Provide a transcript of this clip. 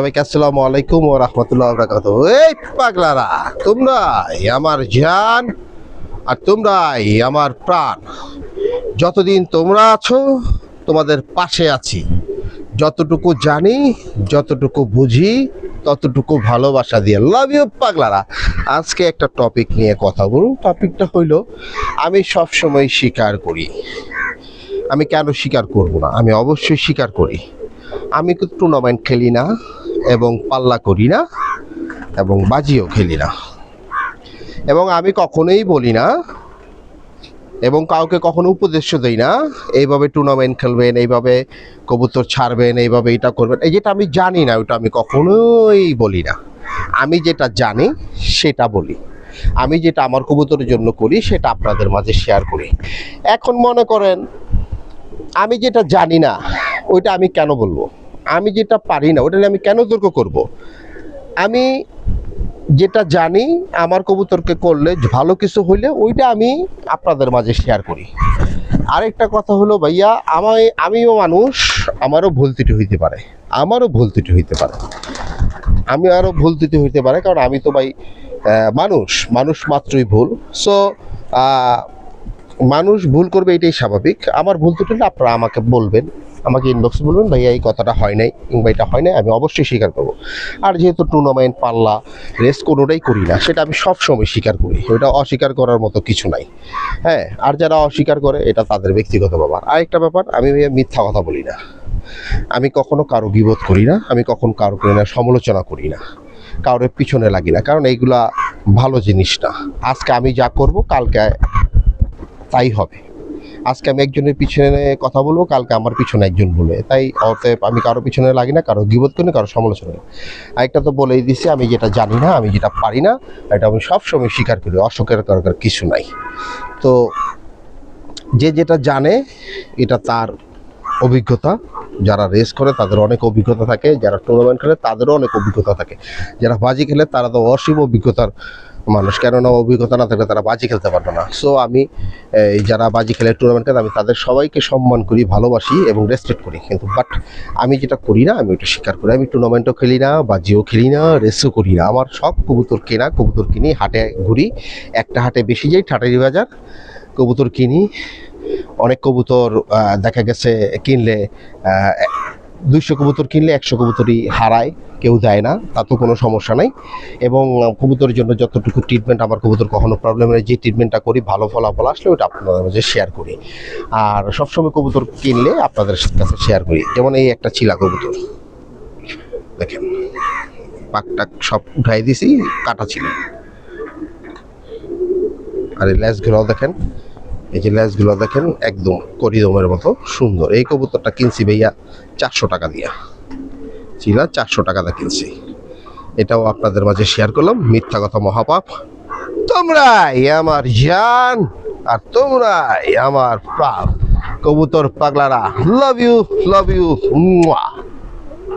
সবাইকে আসসালামু আলাইকুম ওয়া রাহমাতুল্লাহি ওয়া বারাকাতুহু। এই পাগলারা, তোমরাই আমার জান আর তোমরাই আমার প্রাণ। যতদিন তোমরা আছো তোমাদের পাশে আছি। যতটুকু জানি, যতটুকু বুঝি, ততটুকু ভালোবাসা দিয়ে লাভ ইউ পাগলারা। আজকে একটা টপিক নিয়ে কথা বলুন। টপিকটা হইল, আমি সবসময় স্বীকার করি। আমি কেন স্বীকার করব না? আমি অবশ্যই স্বীকার করি। আমি কিন্তু টুর্নামেন্ট খেলি না, এবং পাল্লা করি না, এবং বাজিও খেলি না, এবং আমি কখনোই বলি না এবং কাউকে কখনো উপদেশ দেই না এইভাবে টুর্নামেন্ট খেলবেন, এইভাবে কবুতর ছাড়বেন, এইভাবে এটা করবেন। এই যেটা আমি জানি না ওটা আমি কখনোই বলি না। আমি যেটা জানি সেটা বলি। আমি যেটা আমার কবুতরের জন্য করি সেটা আপনাদের মাঝে শেয়ার করি। এখন মনে করেন আমি যেটা জানি না ওইটা আমি কেন বলবো? আমি যেটা পারি না ওটা নিয়ে আমি কেন তর্ক করব? আমি যেটা জানি আমার কবুতরকে করলে ভালো কিছু হইলে ওইটা আমি আপনাদের মাঝে শেয়ার করি। আরেকটা কথা হলো ভাইয়া, আমিও মানুষ, আমারও ভুল ত্রুটি হইতে পারে, কারণ আমি তো ভাই মানুষ মাত্রই ভুল। সো মানুষ ভুল করবে, এটাই স্বাভাবিক। আমার ভুল ত্রুটি হলে আপনারা আমাকে বলবেন, আমাকে ইনবক্সে বলবেন, ভাইয়া এই কথাটা হয় নাই কিংবা এটা হয় নাই, আমি অবশ্যই স্বীকার করবো। আর যেহেতু টুর্নামেন্ট, পাল্লা, রেস কোনোটাই করি না, সেটা আমি সবসময় স্বীকার করি। ওইটা অস্বীকার করার মতো কিছু নাই। হ্যাঁ, আর যারা অস্বীকার করে এটা তাদের ব্যক্তিগত ব্যাপার। আরেকটা ব্যাপার, আমি ভাইয়া মিথ্যা কথা বলি না। আমি কখনো কারো গীবত করি না, আমি কখনো কারো সমালোচনা করি না, কারোর পিছনে লাগি না, কারণ এইগুলা ভালো জিনিস না। আজকে আমি যা করব কালকে তাই হবে। আজকে আমি একজনের পিছনে কথা বলবো, কালকে আমার পিছনে একজন বলবে। তাই অতএব আমি কারো পিছনে লাগি না, কারো গীবত করি না, কারো সমালোচনা করি। আরেকটা তো বলেই দিছি, আমি যেটা জানি না, আমি যেটা পারি না, এটা আমি সবসময় স্বীকার করি। অস্বীকার করার কিছু নাই। তো যে যেটা জানে এটা তার অভিজ্ঞতা। যারা রেস করে তাদের অনেক অভিজ্ঞতা থাকে, যারা টুর্নামেন্ট খেলে তাদেরও অনেক অভিজ্ঞতা থাকে, যারা বাজি খেলে তারা তো অসীম অভিজ্ঞতার মানুষ। কেননা অভিজ্ঞতা না থাকলে তারা বাজি খেলতে পারবে না। সো আমি যারা বাজি খেলে, টুর্নামেন্ট খেলে, আমি তাদের সবাইকে সম্মান করি, ভালোবাসি এবং রেসপেক্ট করি। কিন্তু আমি যেটা করি না, আমি ওটা স্বীকার করি। আমি টুর্নামেন্টও খেলি না, বাজিও খেলি না, রেসও করি না। আমার সব কবুতর কিনি, হাটে ঘুরি। একটা হাটে বেশি যাই, ঠাটারি বাজার, কবুতর কিনি। অনেক কবুতর দেখা গেছে কিনলে 200 কবুতর কিনলে 100 কবুতরই হারায়, কেউ দেয় না, তা তো কোনো সমস্যা নাই। এবং কবুতরের জন্য যতটুকু ট্রিটমেন্ট, আমার কবুতর কখনো প্রবলেমের যে ট্রিটমেন্টটা করি, ভালো ফলাফল আসলে ওটা আপনাদের মাঝে শেয়ার করি। আর সবসময় কবুতর কিনলে আপনাদের কাছে শেয়ার করি। যেমন এই একটা চিলা কবুতর দেখেন, পাকটাক সব উঠাই দিছি, কাটা ছিল। আর এই লেজগুলো দেখেন, এই যে লেজগুলো দেখেন, একদম করিদমের মতো সুন্দর। এই কবুতরটা কিনছি ভাইয়া 400 টাকা দিয়া, চিলা 400 টাকাটা কিনছি। এটাও আপনাদের মাঝে শেয়ার করলাম। মিথ্যা কথা মহাপাপ। তোমরাই আমার জান আর তোমরাই আমার প্রাণ। কবুতর পাগলারা, লাভ ইউ।